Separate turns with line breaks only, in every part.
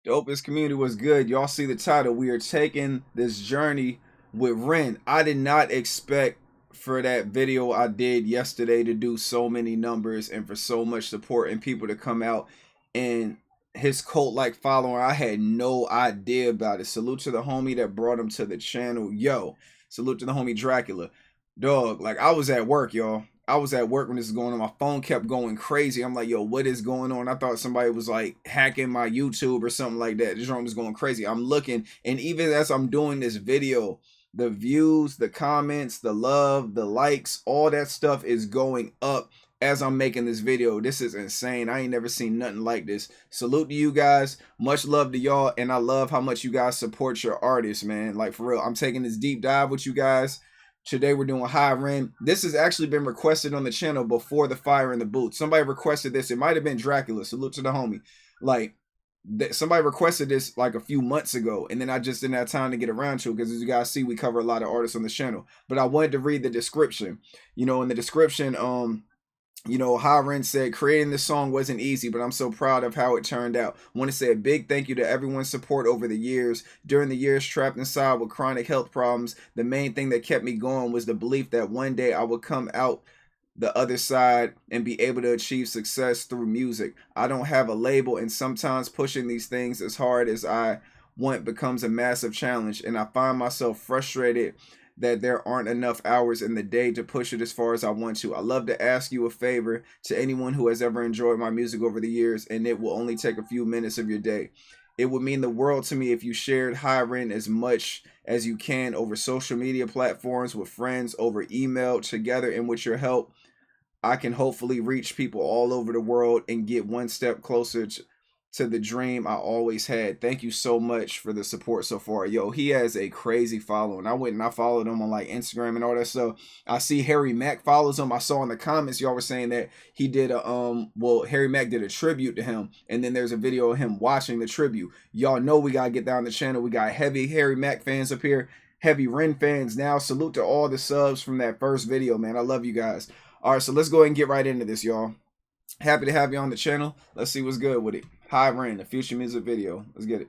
Dopest community was good. Y'all see the title. We are taking this journey with Ren. I did not expect for that video I did yesterday to do so many numbers and for so much support and people to come out and his cult like following. I had no idea about it. Salute to the homie that brought him to the channel. Yo, salute to the homie Dracula. Dog, like I was at work, y'all. I was at work when this was going on. My phone kept going crazy. I'm like, yo, what is going on? I thought somebody was like hacking my YouTube or something like that. This room was going crazy. I'm looking, and even as I'm doing this video, the views, the comments, the love, the likes, all that stuff is going up as I'm making this video. This is insane. I ain't never seen nothing like this. Salute to you guys. Much love to y'all, and I love how much you guys support your artists, man. Like, for real, I'm taking this deep dive with you guys. Today we're doing High Ren. This has actually been requested on the channel before the Fire in the Booth. Somebody requested this. It might have been Dracula. Salute to the homie. Like, somebody requested this like a few months ago, and then I just didn't have time to get around to it because, as you guys see, we cover a lot of artists on the channel. But I wanted to read the description. You know, in the description, High Ren said, creating this song wasn't easy, but I'm so proud of how it turned out. I want to say a big thank you to everyone's support over the years. During the years trapped inside with chronic health problems, the main thing that kept me going was the belief that one day I would come out the other side and be able to achieve success through music. I don't have a label, and sometimes pushing these things as hard as I want becomes a massive challenge, and I find myself frustrated that there aren't enough hours in the day to push it as far as I want to. I love to ask you a favor to anyone who has ever enjoyed my music over the years, and it will only take a few minutes of your day. It would mean the world to me if you shared High Ren as much as you can over social media platforms, with friends, over email, together, and with your help, I can hopefully reach people all over the world and get one step closer to the dream I always had. Thank you so much for the support so far. Yo, he has a crazy following. I went and I followed him on like Instagram and all that stuff. I see Harry Mack follows him. I saw in the comments y'all were saying that he did a Harry Mack did a tribute to him, and then there's a video of him watching the tribute. Y'all know we gotta get down the channel. We got heavy Harry Mack fans up here, heavy Ren fans now. Salute to all the subs from that first video, man. I love you guys. All right, so let's go ahead and get right into this, y'all. Happy to have you on the channel. Let's see what's good with it. High Ren, the future music video. Let's get it.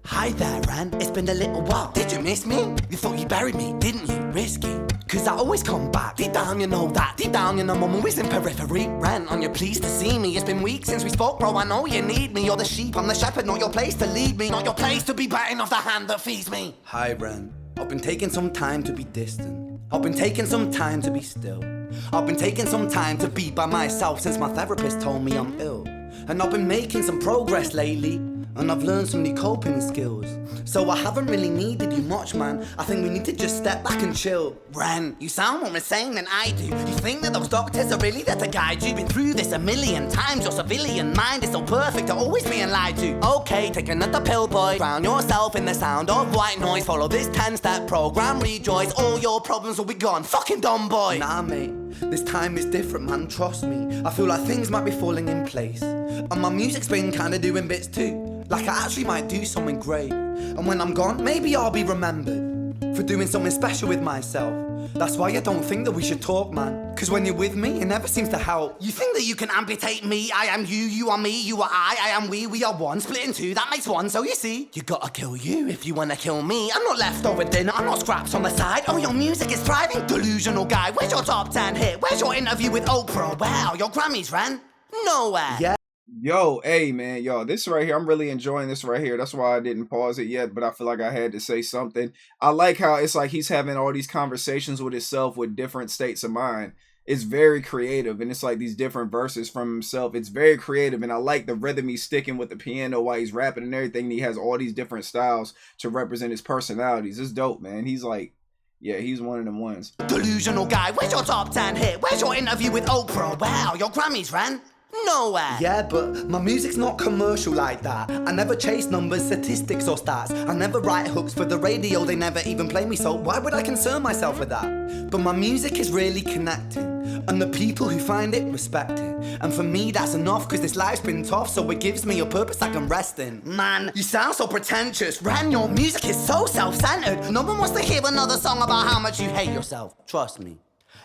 Hi there, Ran. It's been a little while. Did you miss me? You thought you buried me, didn't you? Risky. Cause I always come back. Deep down, you know that. Deep down, you know I'm always in periphery. Ran, on your pleased to see me. It's been weeks since we spoke, bro. I know you need me. You're the sheep, I'm the shepherd. Not your place to lead me. Not your place to be biting off the hand that feeds me. Hi, Ran. I've been taking some time to be distant. I've been taking some time to be still. I've been taking some time to be by myself since my therapist told me I'm ill. And I've been making some progress lately. And I've learned some new coping skills. So I haven't really needed you much, man. I think we need to just step back and chill. Ren, you sound more insane than I do. You think that those doctors are really there to guide you? Been through this a million times. Your civilian mind is so perfect to always being lied to. Okay, take another pill, boy. Drown yourself in the sound of white noise. Follow this 10-step program, rejoice. All your problems will be gone. Fucking dumb boy. Nah, mate. This time is different, man. Trust me. I feel like things might be falling in place. And my music's been kinda doing bits too. Like I actually might do something great. And when I'm gone, maybe I'll be remembered for doing something special with myself. That's why I don't think that we should talk, man. Cause when you're with me, it never seems to help. You think that you can amputate me? I am you, you are me, you are I am we are one. Split in two, that makes one. So you see, you gotta kill you if you wanna kill me. I'm not leftover dinner, I'm not scraps on the side. Oh, your music is thriving, delusional guy. Where's your top 10 hit? Where's your interview with Oprah? Where are your Grammys, Ren? Nowhere. Yeah.
Yo, hey man, yo, this right here, I'm really enjoying this right here. That's why I didn't pause it yet, but I feel like I had to say something. I like how it's like he's having all these conversations with himself with different states of mind. It's very creative, and it's like these different verses from himself. It's very creative, and I like the rhythm he's sticking with the piano while he's rapping and everything. And he has all these different styles to represent his personalities. It's dope, man. He's like, yeah, he's one of them ones.
Delusional guy, where's your top 10 hit? Where's your interview with Oprah? Where are your Grammys, Ren? Nowhere. Yeah, but my music's not commercial like that. I never chase numbers, statistics or stats. I never write hooks for the radio, they never even play me, so why would I concern myself with that? But my music is really connecting, and the people who find it respect it. And for me that's enough, cause this life's been tough, so it gives me a purpose I can rest in. Man, you sound so pretentious. Ren, your music is so self-centered. No one wants to hear another song about how much you hate yourself. Trust me.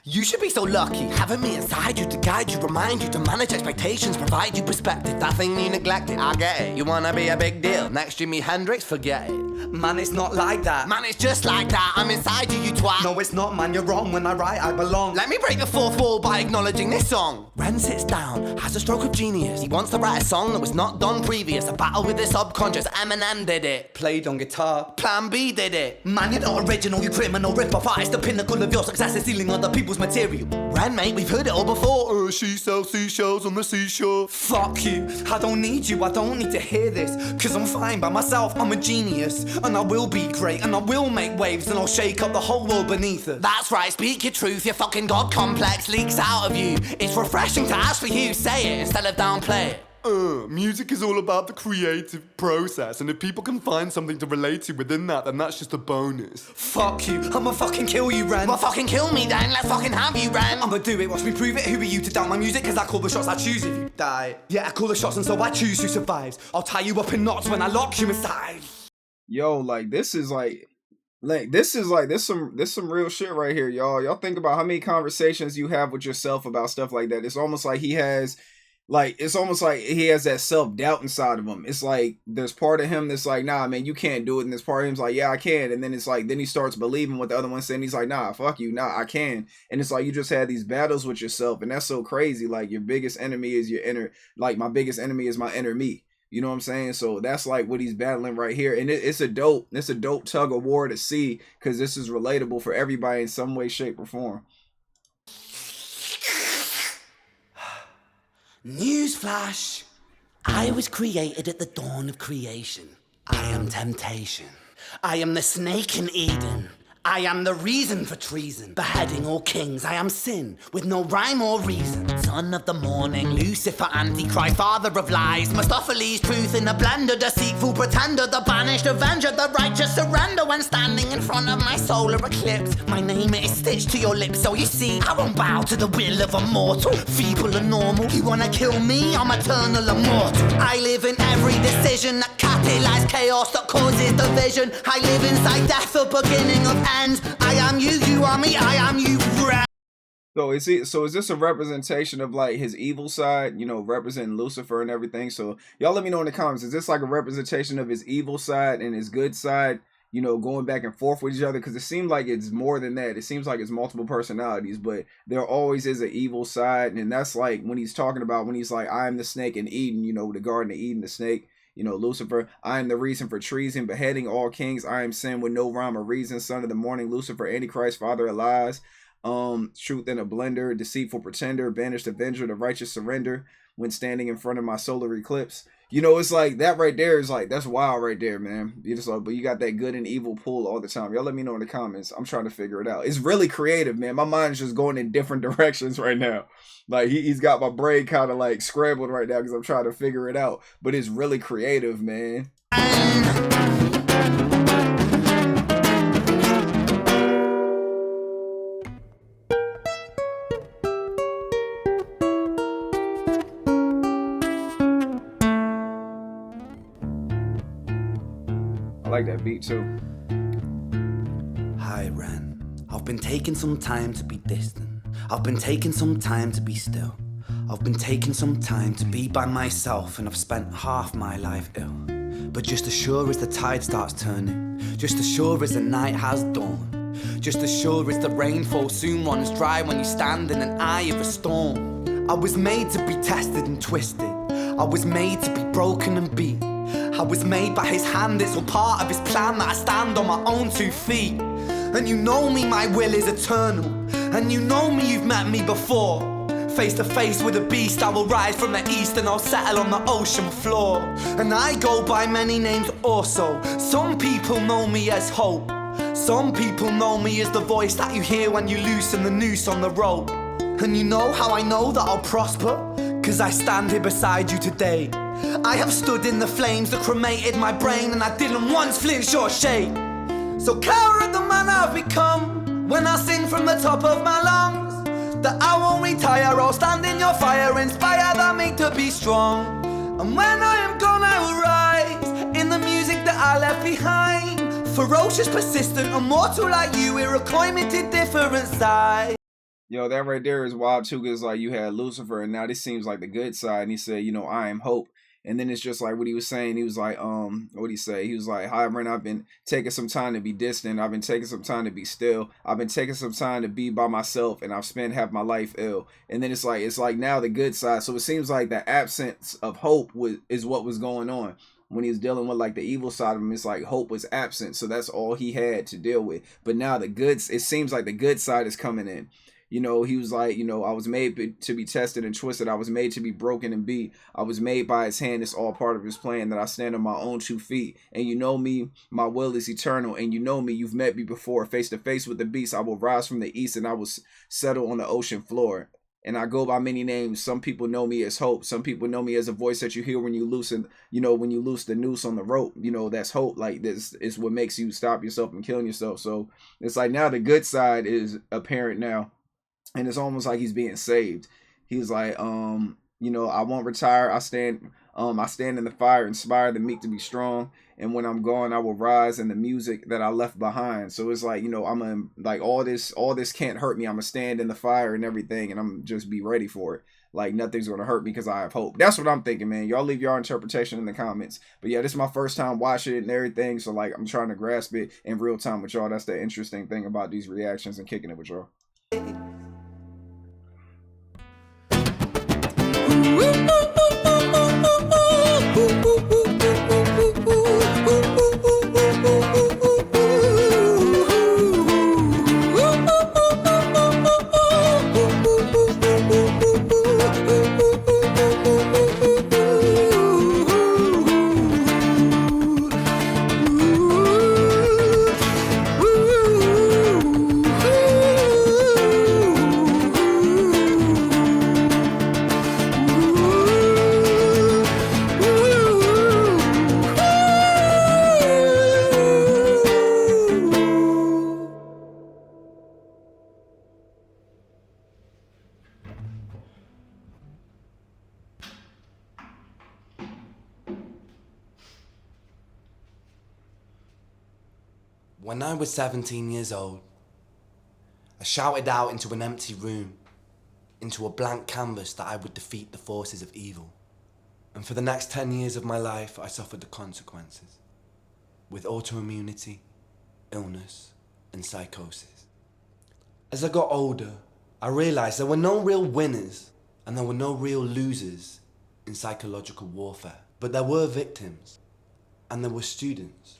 You should be so lucky, having me inside you to guide you, remind you to manage expectations, provide you perspective. That thing you neglected, I get it. You wanna be a big deal, next Jimi Hendrix, forget it. Man, it's not like that. Man, it's just like that. I'm inside you, you twat. No, it's not, man, you're wrong. When I write, I belong. Let me break the fourth wall by acknowledging this song. Ren sits down, has a stroke of genius. He wants to write a song that was not done previous. A battle with the subconscious, Eminem did it. Played on guitar, Plan B did it. Man, you're not original, you criminal rip-off artist. The pinnacle of your success is stealing other people's material. Ren, mate, we've heard it all before. She sells seashells on the seashore. Fuck you, I don't need you, I don't need to hear this. Cause I'm fine by myself, I'm a genius. And I will be great, and I will make waves, and I'll shake up the whole world beneath it. That's right, speak your truth, your fucking God complex leaks out of you. It's refreshing to ask for you, say it instead of downplay it. Music is all about the creative process, and if people can find something to relate to within that, then that's just a bonus. Fuck you, I'ma fucking kill you, Ren. Well, fucking kill me then, let's fucking have you, Ren. I'ma do it, watch me prove it. Who are you to doubt my music? Cause I call the shots, I choose if you die. Yeah, I call the shots, and so I choose who survives. I'll tie you up in knots when I lock you inside.
Yo, like this is some real shit right here, y'all. Y'all think about how many conversations you have with yourself about stuff like that. It's almost like he has that self-doubt inside of him. It's like there's part of him that's like, nah, man, you can't do it. And there's part of him's like, yeah, I can. And then it's like, then he starts believing what the other one's saying. He's like, nah, fuck you. Nah, I can. And it's like, you just had these battles with yourself. And that's so crazy. Like your biggest enemy is your inner, like my biggest enemy is my inner me. You know what I'm saying? So that's like what he's battling right here. And it's a dope tug of war to see, because this is relatable for everybody in some way, shape, or form.
Newsflash! I was created at the dawn of creation. I am temptation. I am the snake in Eden. I am the reason for treason, beheading all kings. I am sin, with no rhyme or reason. Son of the morning, Lucifer, Antichrist, father of lies. Mephistopheles, truth in a blender, deceitful pretender, the banished avenger, the righteous surrender. When standing in front of my solar eclipse, my name is stitched to your lips. So you see, I won't bow to the will of a mortal, feeble and normal. You wanna kill me? I'm eternal immortal. I live in every decision that catalyzes chaos, that causes division. I live inside death, the beginning of end. I am you, you are me, I am you, Ren.
So is this a representation of like his evil side, you know, representing Lucifer and everything? So y'all let me know in the comments, is this like a representation of his evil side and his good side, you know, going back and forth with each other? Because it seems like it's more than that. It seems like it's multiple personalities, but there always is an evil side. And that's like when he's talking about, when he's like, I am the snake in Eden, you know, the Garden of Eden, the snake. You know, Lucifer, I am the reason for treason, beheading all kings. I am sin with no rhyme or reason. Son of the morning, Lucifer, Antichrist, father of lies. Truth in a blender, deceitful pretender, banished avenger, the righteous surrender. When standing in front of my solar eclipse. You know, it's like that right there is like, that's wild right there, man. You just like, but you got that good and evil pull all the time. Y'all let me know in the comments. I'm trying to figure it out. It's really creative, man. My mind is just going in different directions right now. Like he's got my brain kind of like scrambled right now because I'm trying to figure it out. But it's really creative, man. I like that beat too.
Hi, Ren. I'll I've been taking some time to be distant. I've been taking some time to be still. I've been taking some time to be by myself, and I've spent half my life ill. But just as sure as the tide starts turning, just as sure as the night has dawned, just as sure as the rainfall soon runs dry when you stand in an eye of a storm. I was made to be tested and twisted. I was made to be broken and beat. I was made by his hand, it's all part of his plan that I stand on my own 2 feet. And you know me, my will is eternal. And you know me, you've met me before. Face to face with a beast, I will rise from the east and I'll settle on the ocean floor. And I go by many names also. Some people know me as hope. Some people know me as the voice that you hear when you loosen the noose on the rope. And you know how I know that I'll prosper? 'Cause I stand here beside you today. I have stood in the flames that cremated my brain, and I didn't once flinch or shake. So cower at the man I've become when I sing from the top of my lungs that I won't retire, I'll stand in your fire, inspired by me to be strong. And when I am gone I will rise in the music that I left behind. Ferocious, persistent, immortal like you, we're a climate to different sides.
Yo, that right there is wild too, because like you had Lucifer, and now this seems like the good side. And he said, you know, I am hope. And then it's just like what he was saying. He was like, what did he say? He was like, hi, Ren, I've been taking some time to be distant. I've been taking some time to be still. I've been taking some time to be by myself, and I've spent half my life ill. And then it's like now the good side. So it seems like the absence of hope is what was going on. When he was dealing with like the evil side of him, it's like hope was absent. So that's all he had to deal with. But now it seems like the good side is coming in. You know, he was like, you know, I was made to be tested and twisted. I was made to be broken and beat. I was made by his hand. It's all part of his plan that I stand on my own 2 feet. And you know me, my will is eternal. And you know me, you've met me before. Face to face with the beast, I will rise from the east and I will settle on the ocean floor. And I go by many names. Some people know me as hope. Some people know me as a voice that you hear when you loosen, you know, when you loose the noose on the rope. You know, that's hope. Like this is what makes you stop yourself from killing yourself. So it's like now the good side is apparent now. And it's almost like he's being saved. He was like, you know, I won't retire. I stand in the fire, inspire the meek to be strong. And when I'm gone, I will rise in the music that I left behind. So it's like, you know, I'm like all this can't hurt me. I'm gonna stand in the fire and everything, and I'm just be ready for it. Like nothing's gonna hurt me because I have hope. That's what I'm thinking, man. Y'all leave your interpretation in the comments. But yeah, this is my first time watching it and everything. So like I'm trying to grasp it in real time with y'all. That's the interesting thing about these reactions and kicking it with y'all.
When I was 17 years old, I shouted out into an empty room, into a blank canvas that I would defeat the forces of evil. And for the next 10 years of my life, I suffered the consequences, with autoimmunity, illness, and psychosis. As I got older, I realized there were no real winners and there were no real losers in psychological warfare, but there were victims and there were students.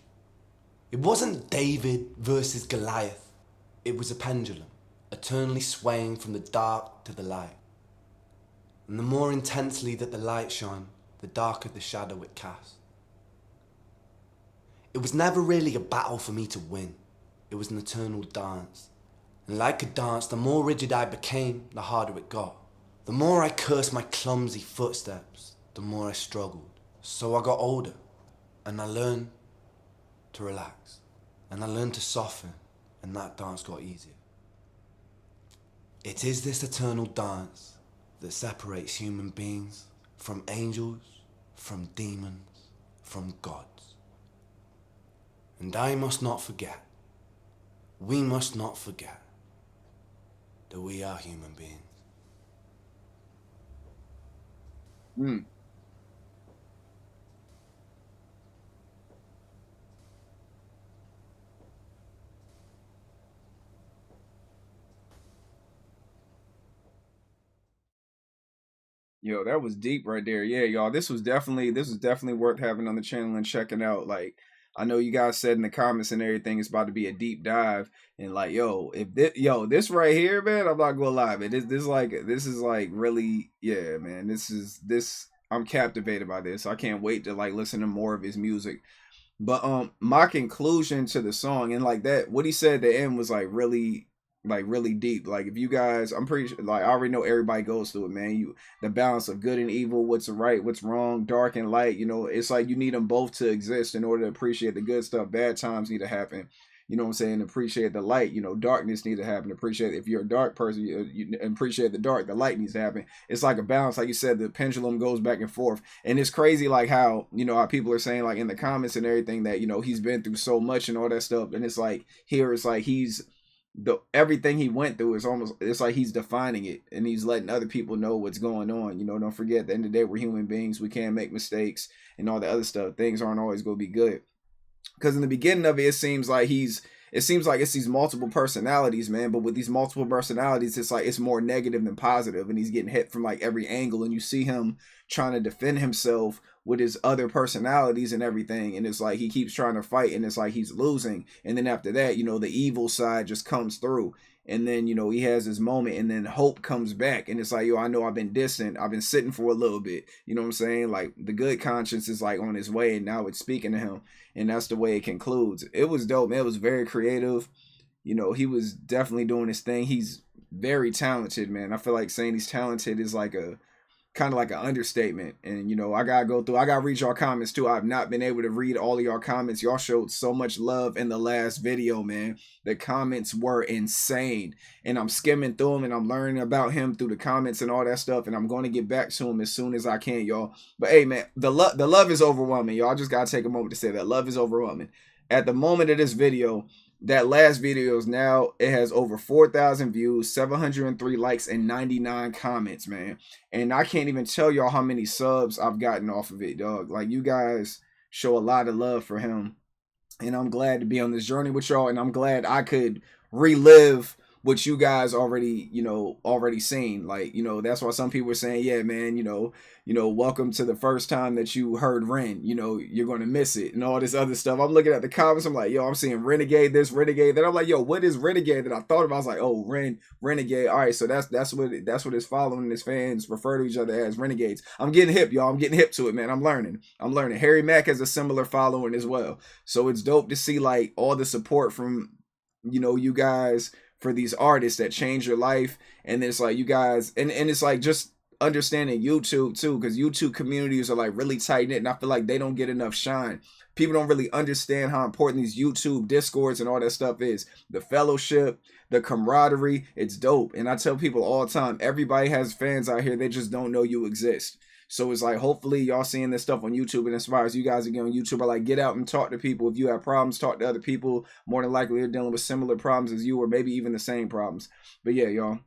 It wasn't David versus Goliath. It was a pendulum, eternally swaying from the dark to the light. And the more intensely that the light shone, the darker the shadow it cast. It was never really a battle for me to win. It was an eternal dance. And like a dance, the more rigid I became, the harder it got. The more I cursed my clumsy footsteps, the more I struggled. So I got older, and I learned to relax, and I learned to soften, and that dance got easier. It is this eternal dance that separates human beings from angels, from demons, from gods. And I must not forget, we must not forget, that we are human beings.
Mm. Yo, that was deep right there. Yeah, y'all. This was definitely worth having on the channel and checking out. Like, I know you guys said in the comments and everything it's about to be a deep dive. And like, yo, this right here, man, I'm not gonna lie, man. This is like really, yeah, man. This I'm captivated by this. I can't wait to like listen to more of his music. But my conclusion to the song and like that, what he said at the end was like really deep. Like if you guys, I'm pretty sure, like I already know everybody goes through it, man. You the balance of good and evil, what's right, what's wrong, dark and light. You know, it's like you need them both to exist in order to appreciate the good stuff. Bad times need to happen. You know what I'm saying? Appreciate the light. You know, darkness needs to happen. Appreciate if you're a dark person, you appreciate the dark. The light needs to happen. It's like a balance, like you said. The pendulum goes back and forth, and it's crazy, like how how people are saying, like in the comments and everything, that he's been through so much and all that stuff, and it's like here, it's like he's the everything he went through is almost it's like he's defining it and he's letting other people know what's going on. Don't forget at the end of the day we're human beings. We can't make mistakes and all the other stuff. Things aren't always going to be good. Because in the beginning of it, it seems like it's these multiple personalities, man. But with these multiple personalities, it's like it's more negative than positive, and he's getting hit from like every angle. And you see him trying to defend himself with his other personalities and everything, and it's like he keeps trying to fight, and it's like he's losing. And then after that, the evil side just comes through. And then he has his moment, and then hope comes back, and it's like, yo, I know I've been distant, I've been sitting for a little bit, you know what I'm saying? Like the good conscience is like on his way, and now it's speaking to him, and that's the way it concludes. It was dope, man. It was very creative. He was definitely doing his thing. He's very talented, man. I feel like saying he's talented is like a kind of like an understatement. And I gotta read y'all comments too. I've not been able to read all of y'all comments. Y'all showed so much love in the last video, man. The comments were insane, and I'm skimming through them and I'm learning about him through the comments and all that stuff, and I'm going to get back to him as soon as I can, y'all. But hey, man, the love is overwhelming, y'all. I just gotta take a moment to say that love is overwhelming. At the moment of this video, that last video is now, it has over 4,000 views, 703 likes, and 99 comments, man. And I can't even tell y'all how many subs I've gotten off of it, dog. Like, you guys show a lot of love for him. And I'm glad to be on this journey with y'all. And I'm glad I could relive what you guys already seen. Like, that's why some people are saying, yeah, man, welcome to the first time that you heard Ren, you're going to miss it and all this other stuff. I'm looking at the comments. I'm like, yo, I'm seeing Renegade this, Renegade that. I'm like, yo, what is Renegade? That I thought about. I was like, oh, Renegade. All right. So that's what his following, his fans refer to each other as, renegades. I'm getting hip, y'all. I'm getting hip to it, man. I'm learning. Harry Mack has a similar following as well. So it's dope to see like all the support from, you guys, for these artists that change your life. And then it's like you guys, and it's like just understanding YouTube too, because YouTube communities are like really tight knit, and I feel like they don't get enough shine. People don't really understand how important these YouTube discords and all that stuff is. The fellowship, the camaraderie, it's dope. And I tell people all the time, everybody has fans out here, they just don't know you exist. So it's like, hopefully y'all seeing this stuff on YouTube, it inspires you guys to get on YouTube, or like get out and talk to people. If you have problems, talk to other people. More than likely they're dealing with similar problems as you, or maybe even the same problems. But yeah, y'all,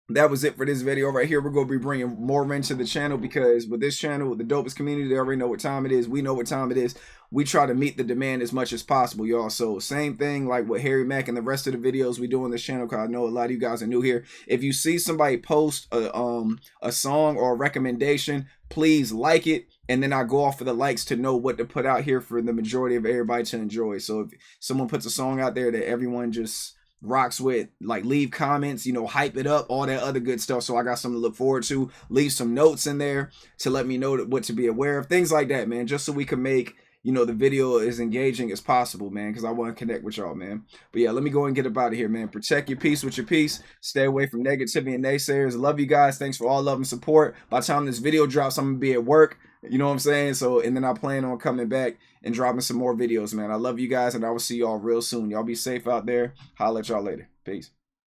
that was it for this video right here. We're going to be bringing more men to the channel, because with this channel, with the dopest community, they already know what time it is. We know what time it is. We try to meet the demand as much as possible, y'all. So same thing like with Harry Mack and the rest of the videos we do on this channel, because I know a lot of you guys are new here. If you see somebody post a song or a recommendation, please like it, and then I go off for the likes to know what to put out here for the majority of everybody to enjoy. So if someone puts a song out there that everyone just rocks with, like, leave comments, hype it up, all that other good stuff, so I got something to look forward to. Leave some notes in there to let me know what to be aware of, things like that, man, just so we can make the video as engaging as possible, man, because I want to connect with y'all, man. But yeah, let me go and get up out of here, man. Protect your peace with your peace. Stay away from negativity and naysayers. Love you guys. Thanks for all love and support. By the time this video drops, I'm gonna be at work, you know what I'm saying? So, and then I plan on coming back and dropping some more videos, man. I love you guys, and I will see y'all real soon. Y'all be safe out there. Holla at y'all later. Peace.